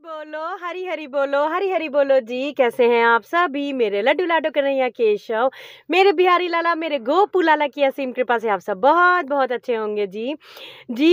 बोलो, हरी हरी बोलो, हरी हरी बोलो जी। कैसे हैं आप सभी मेरे लड्डू लाडो कन्हैया केशव, मेरे बिहारी लाला, मेरे गोपू लाला की असीम कृपा से आप सब बहुत बहुत अच्छे होंगे जी।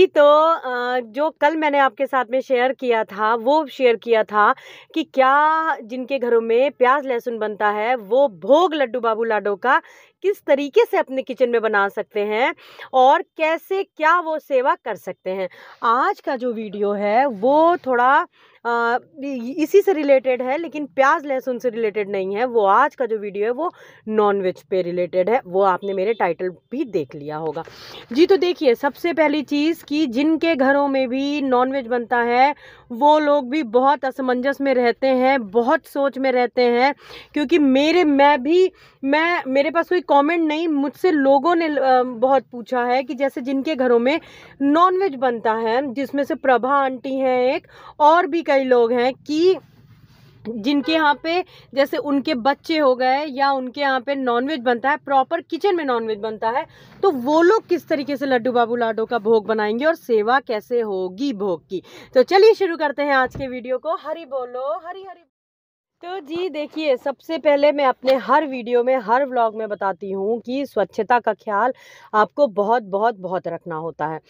तो जो कल मैंने आपके साथ में शेयर किया था, वो शेयर किया था कि क्या जिनके घरों में प्याज लहसुन बनता है वो भोग लड्डू बाबू लाडो का किस तरीके से अपने किचन में बना सकते हैं और कैसे क्या वो सेवा कर सकते हैं। आज का जो वीडियो है वो थोड़ा इसी से रिलेटेड है, लेकिन प्याज लहसुन से रिलेटेड नहीं है। वो आज का जो वीडियो है वो नॉन वेज पे रिलेटेड है। वो आपने मेरे टाइटल भी देख लिया होगा जी। तो देखिए, सबसे पहली चीज़ कि जिनके घरों में भी नॉन वेज बनता है वो लोग भी बहुत असमंजस में रहते हैं, बहुत सोच में रहते हैं, क्योंकि मेरे पास कोई कमेंट नहीं, मुझसे लोगों ने बहुत पूछा है कि जैसे जिनके घरों में नॉन वेज बनता है, जिसमें से प्रभा आंटी हैं एक, और भी कई लोग हैं कि जिनके यहाँ पे जैसे उनके बच्चे हो गए या उनके यहाँ पे नॉनवेज बनता है, प्रॉपर किचन में नॉनवेज बनता है, तो वो लोग किस तरीके से लड्डू बाबू लाडो का भोग बनाएंगे और सेवा कैसे होगी भोग की। तो चलिए शुरू करते हैं आज के वीडियो को। हरि बोलो, हरि हरि। तो जी देखिए, सबसे पहले मैं अपने हर वीडियो में, हर व्लॉग में बताती हूँ कि स्वच्छता का ख्याल आपको बहुत बहुत बहुत रखना होता है।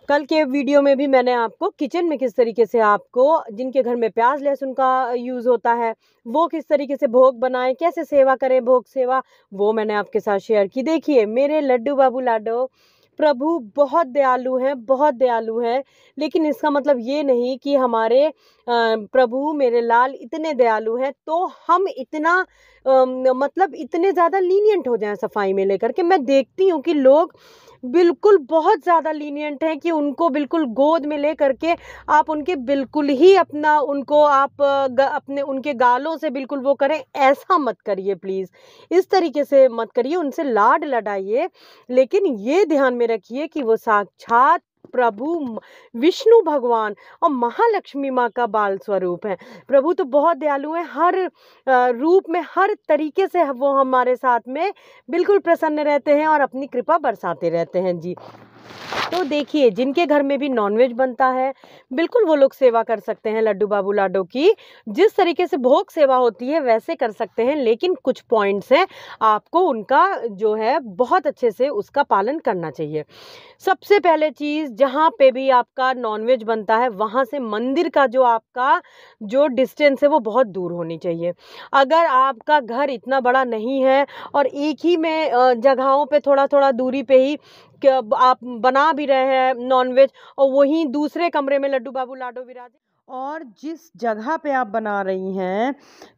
कल के वीडियो में भी मैंने आपको किचन में किस तरीके से आपको जिनके घर में प्याज लहसुन का यूज़ होता है वो किस तरीके से भोग बनाएं, कैसे सेवा करें, भोग सेवा, वो मैंने आपके साथ शेयर की। देखिए, मेरे लड्डू बाबू लाडो प्रभु बहुत दयालु हैं, बहुत दयालु हैं, लेकिन इसका मतलब ये नहीं कि हमारे प्रभु मेरे लाल इतने दयालु हैं तो हम इतना मतलब इतने ज़्यादा लीनियंट हो जाएं सफाई में लेकर के। मैं देखती हूँ कि लोग बिल्कुल बहुत ज़्यादा लीनियंट हैं कि उनको बिल्कुल गोद में ले करके आप उनके बिल्कुल ही अपना उनको आप अपने उनके गालों से बिल्कुल वो करें। ऐसा मत करिए प्लीज़, इस तरीके से मत करिए, उनसे लाड लड़ाइए, लेकिन ये ध्यान में रखिए कि वो साक्षात प्रभु विष्णु भगवान और महालक्ष्मी माँ का बाल स्वरूप है। प्रभु तो बहुत दयालु हैं, हर रूप में, हर तरीके से वो हमारे साथ में बिल्कुल प्रसन्न रहते हैं और अपनी कृपा बरसाते रहते हैं जी। तो देखिए, जिनके घर में भी नॉनवेज बनता है बिल्कुल वो लोग सेवा कर सकते हैं लड्डू बाबू लाडो की। जिस तरीके से भोग सेवा होती है वैसे कर सकते हैं, लेकिन कुछ पॉइंट्स हैं, आपको उनका जो है बहुत अच्छे से उसका पालन करना चाहिए। सबसे पहले चीज़, जहाँ पे भी आपका नॉनवेज बनता है वहाँ से मंदिर का जो आपका जो डिस्टेंस है वो बहुत दूर होनी चाहिए। अगर आपका घर इतना बड़ा नहीं है और एक ही में जगहों पे थोड़ा थोड़ा दूरी पे ही आप बना भी रहे हैं नॉनवेज और वहीं दूसरे कमरे में लड्डू बाबू लाडो विराजे, और जिस जगह पे आप बना रही हैं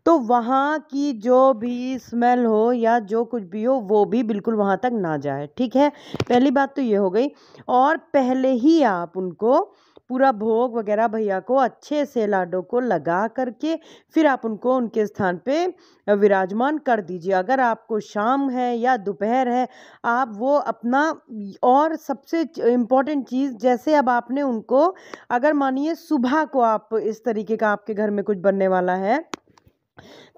तो वहाँ की जो भी स्मेल हो या जो कुछ भी हो वो भी बिल्कुल वहाँ तक ना जाए, ठीक है। पहली बात तो ये हो गई। और पहले ही आप उनको पूरा भोग वगैरह भैया को अच्छे से लाडो को लगा करके फिर आप उनको उनके स्थान पे विराजमान कर दीजिए। अगर आपको शाम है या दोपहर है, आप वो अपना, और सबसे इम्पॉर्टेंट चीज़, जैसे अब आपने उनको, अगर मानिए सुबह को आप इस तरीके का आपके घर में कुछ बनने वाला है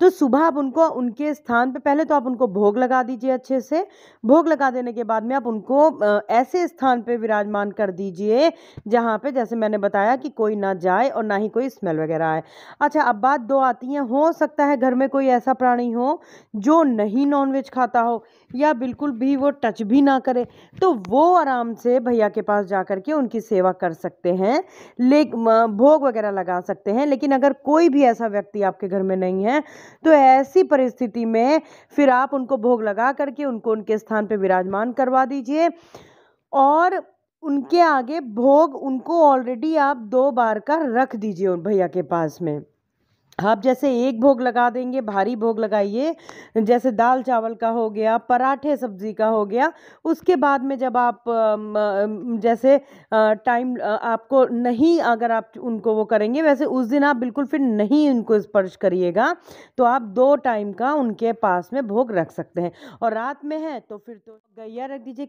तो सुबह आप उनको उनके स्थान पे पहले तो आप उनको भोग लगा दीजिए अच्छे से। भोग लगा देने के बाद में आप उनको ऐसे स्थान पे विराजमान कर दीजिए जहाँ पे जैसे मैंने बताया कि कोई ना जाए और ना ही कोई स्मेल वगैरह आए। अच्छा, अब बात दो आती है, हो सकता है घर में कोई ऐसा प्राणी हो जो नहीं नॉनवेज खाता हो या बिल्कुल भी वो टच भी ना करे, तो वो आराम से भैया के पास जा करके उनकी सेवा कर सकते हैं, भोग वगैरह लगा सकते हैं। लेकिन अगर कोई भी ऐसा व्यक्ति आपके घर में नहीं है तो ऐसी परिस्थिति में फिर आप उनको भोग लगा करके उनको उनके स्थान पे विराजमान करवा दीजिए, और उनके आगे भोग उनको ऑलरेडी आप 2 बार का रख दीजिए उन भैया के पास में। आप जैसे एक भोग लगा देंगे, भारी भोग लगाइए, जैसे दाल चावल का हो गया, पराठे सब्जी का हो गया। उसके बाद में जब आप जैसे टाइम आपको नहीं, अगर आप उनको वो करेंगे, वैसे उस दिन आप बिल्कुल फिर नहीं उनको स्पर्श करिएगा, तो आप 2 टाइम का उनके पास में भोग रख सकते हैं। और रात में है तो फिर तो गैया रख दीजिए,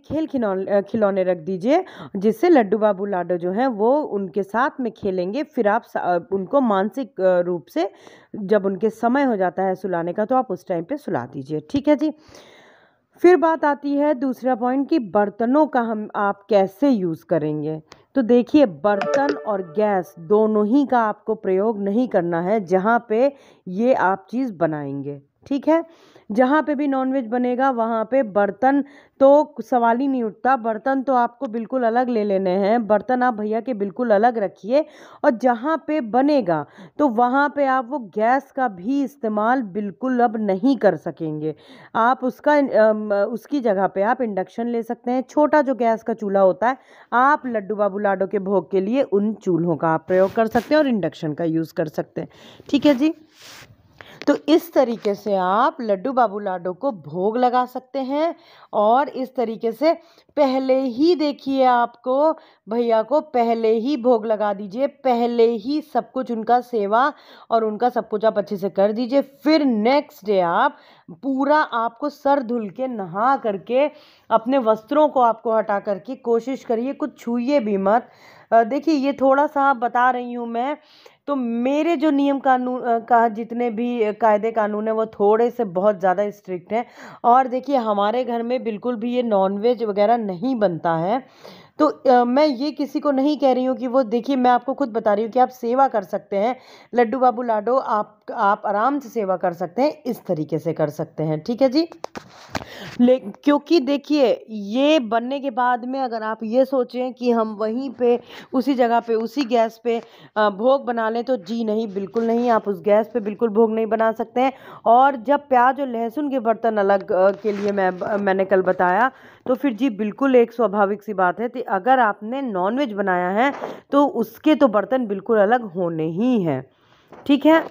खिलौने रख दीजिए, जिससे लड्डू बाबू लाडो जो हैं वो उनके साथ में खेलेंगे। फिर आप उनको मानसिक रूप से जब उनके समय हो जाता है सुलाने का तो आप उस टाइम पे सुला दीजिए, ठीक है जी। फिर बात आती है दूसरा पॉइंट कि बर्तनों का आप कैसे यूज़ करेंगे। तो देखिए, बर्तन और गैस दोनों ही का आपको प्रयोग नहीं करना है जहाँ पे ये आप चीज़ बनाएंगे, ठीक है। जहाँ पे भी नॉनवेज बनेगा वहाँ पे बर्तन तो सवाल ही नहीं उठता। बर्तन तो आपको बिल्कुल अलग ले लेने हैं, बर्तन आप भैया के बिल्कुल अलग रखिए। और जहाँ पे बनेगा तो वहाँ पे आप वो गैस का भी इस्तेमाल बिल्कुल अब नहीं कर सकेंगे। आप उसकी जगह पे आप इंडक्शन ले सकते हैं। छोटा जो गैस का चूल्हा होता है, आप लड्डू बाबू लाडो के भोग के लिए उन चूल्हों का आप प्रयोग कर सकते हैं और इंडक्शन का यूज़ कर सकते हैं, ठीक है जी। तो इस तरीके से आप लड्डू बाबू लाडो को भोग लगा सकते हैं। और इस तरीके से पहले ही देखिए, आपको भैया को पहले ही भोग लगा दीजिए, पहले ही सब कुछ उनका सेवा और उनका सब कुछ आप अच्छे से कर दीजिए। फिर नेक्स्ट डे आप पूरा आपको सर धुल के नहा करके अपने वस्त्रों को आपको हटा करके कोशिश करिए कुछ छूइए भी मत। देखिए, ये थोड़ा सा बता रही हूँ मैं, तो मेरे जो नियम कानून का जितने भी कायदे कानून है वो थोड़े से बहुत ज़्यादा स्ट्रिक्ट हैं। और देखिए, हमारे घर में बिल्कुल भी ये नॉनवेज वगैरह नहीं बनता है। तो मैं ये किसी को नहीं कह रही हूँ कि वो, देखिए मैं आपको खुद बता रही हूँ कि आप सेवा कर सकते हैं। लड्डू बाबू लाडो आप आराम से सेवा कर सकते हैं, इस तरीके से कर सकते हैं, ठीक है जी। क्योंकि देखिए, ये बनने के बाद में अगर आप ये सोचें कि हम वहीं पे उसी जगह पे उसी गैस पे भोग बना लें, तो जी नहीं, बिल्कुल नहीं, आप उस गैस पे बिल्कुल भोग नहीं बना सकते हैं। और जब प्याज और लहसुन के बर्तन अलग के लिए मैंने कल बताया, तो फिर जी बिल्कुल एक स्वाभाविक सी बात है कि अगर आपने नॉनवेज बनाया है तो उसके तो बर्तन बिल्कुल अलग होने ही हैं, ठीक है।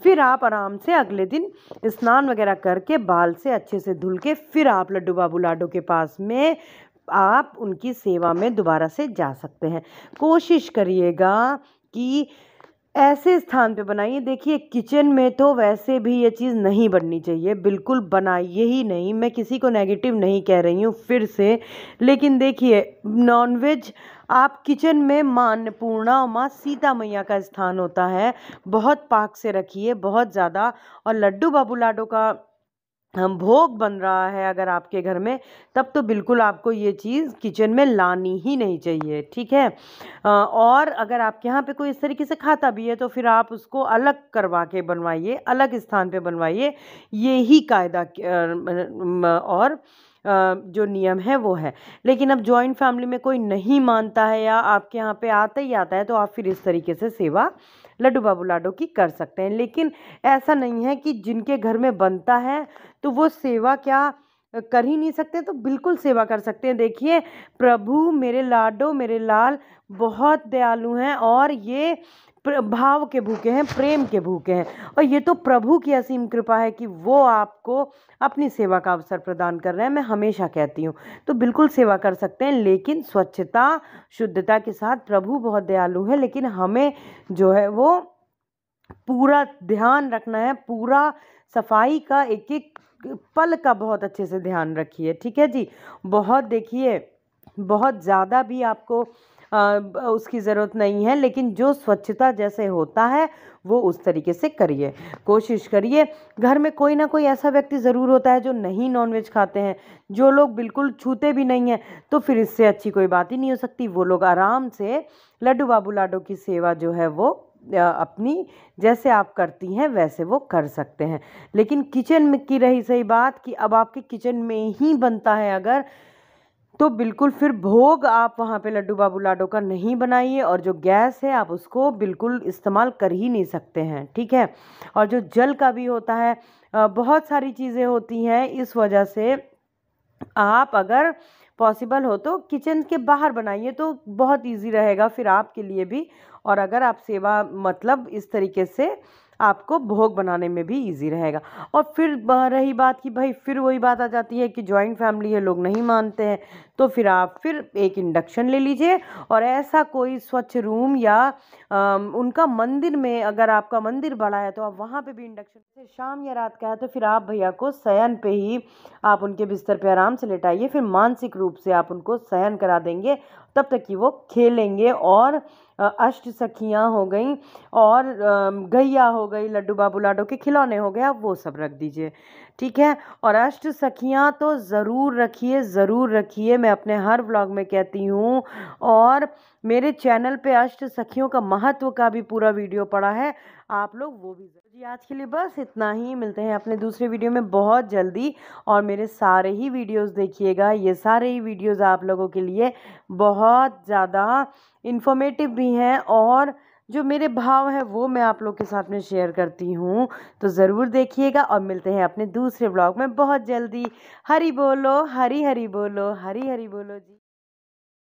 फिर आप आराम से अगले दिन स्नान वगैरह करके बाल से अच्छे से धुल के फिर आप लड्डू बाबू लाडो के पास में आप उनकी सेवा में दोबारा से जा सकते हैं। कोशिश करिएगा कि ऐसे स्थान पे बनाइए। देखिए, किचन में तो वैसे भी ये चीज़ नहीं बननी चाहिए, बिल्कुल बनाइए ही नहीं। मैं किसी को नेगेटिव नहीं कह रही हूँ फिर से, लेकिन देखिए, नॉनवेज आप किचन में माँ अन्नपूर्णा और माँ सीता मैया का स्थान होता है, बहुत पाक से रखिए, बहुत ज़्यादा। और लड्डू बाबू लाडो का हम भोग बन रहा है अगर आपके घर में, तब तो बिल्कुल आपको ये चीज़ किचन में लानी ही नहीं चाहिए, ठीक है। और अगर आपके यहाँ पे कोई इस तरीके से खाता भी है तो फिर आप उसको अलग करवा के बनवाइए, अलग स्थान पे बनवाइए। ये ही कायदा और जो नियम है वो है। लेकिन अब जॉइंट फैमिली में कोई नहीं मानता है या आपके यहाँ पे आता ही आता है, तो आप फिर इस तरीके से सेवा लड्डू बाबू लाडो की कर सकते हैं। लेकिन ऐसा नहीं है कि जिनके घर में बनता है तो वो सेवा क्या कर ही नहीं सकते, तो बिल्कुल सेवा कर सकते हैं। देखिए, प्रभु मेरे लाडो मेरे लाल बहुत दयालु हैं और ये भाव के भूखे हैं, प्रेम के भूखे हैं। और ये तो प्रभु की असीम कृपा है कि वो आपको अपनी सेवा का अवसर प्रदान कर रहे हैं। मैं हमेशा कहती हूँ, तो बिल्कुल सेवा कर सकते हैं, लेकिन स्वच्छता शुद्धता के साथ। प्रभु बहुत दयालु है, लेकिन हमें जो है वो पूरा ध्यान रखना है, पूरा सफाई का एक एक पल का बहुत अच्छे से ध्यान रखिए, ठीक है जी। बहुत देखिए, बहुत ज़्यादा भी आपको उसकी ज़रूरत नहीं है, लेकिन जो स्वच्छता जैसे होता है वो उस तरीके से करिए, कोशिश करिए। घर में कोई ना कोई ऐसा व्यक्ति ज़रूर होता है जो नहीं नॉनवेज खाते हैं, जो लोग बिल्कुल छूते भी नहीं हैं, तो फिर इससे अच्छी कोई बात ही नहीं हो सकती। वो लोग आराम से लड्डू बाबू लाडो की सेवा जो है वो अपनी जैसे आप करती हैं वैसे वो कर सकते हैं। लेकिन किचन में की रही सही बात कि अब आपके किचन में ही बनता है अगर, तो बिल्कुल फिर भोग आप वहाँ पे लड्डू बाबू लाडो का नहीं बनाइए। और जो गैस है आप उसको बिल्कुल इस्तेमाल कर ही नहीं सकते हैं, ठीक है। और जो जल का भी होता है, बहुत सारी चीज़ें होती हैं, इस वजह से आप अगर पॉसिबल हो तो किचन के बाहर बनाइए, तो बहुत इजी रहेगा फिर आपके लिए भी। और अगर आप सेवा मतलब इस तरीके से आपको भोग बनाने में भी इजी रहेगा। और फिर रही बात कि भाई फिर वही बात आ जाती है कि जॉइंट फैमिली है, लोग नहीं मानते हैं, तो फिर आप फिर एक इंडक्शन ले लीजिए। और ऐसा कोई स्वच्छ रूम या उनका मंदिर में, अगर आपका मंदिर बड़ा है तो आप वहाँ पे भी इंडक्शन से, शाम या रात का है तो फिर आप भैया को शयन पे ही आप उनके बिस्तर पे आराम से लेटाइए। फिर मानसिक रूप से आप उनको शयन करा देंगे तब तक कि वो खेलेंगे। और अष्ट सखियाँ हो गई और गैया हो गई, लड्डू बाबू लाडो के खिलौने हो गए, आप वो सब रख दीजिए, ठीक है। और अष्ट सखियाँ तो ज़रूर रखिए, ज़रूर रखिए। मैं अपने हर व्लॉग में कहती हूँ। और मेरे चैनल पे अष्ट सखियों का महत्व का भी पूरा वीडियो पड़ा है, आप लोग वो भी जी। आज के लिए बस इतना ही, मिलते हैं अपने दूसरे वीडियो में बहुत जल्दी। और मेरे सारे ही वीडियोस देखिएगा, ये सारे ही वीडियोस आप लोगों के लिए बहुत ज़्यादा इन्फॉर्मेटिव भी हैं, और जो मेरे भाव हैं वो मैं आप लोग के साथ में शेयर करती हूँ। तो ज़रूर देखिएगा और मिलते हैं अपने दूसरे व्लॉग में बहुत जल्दी। हरि बोलो, हरी हरी बोलो, हरी हरी बोलो जी।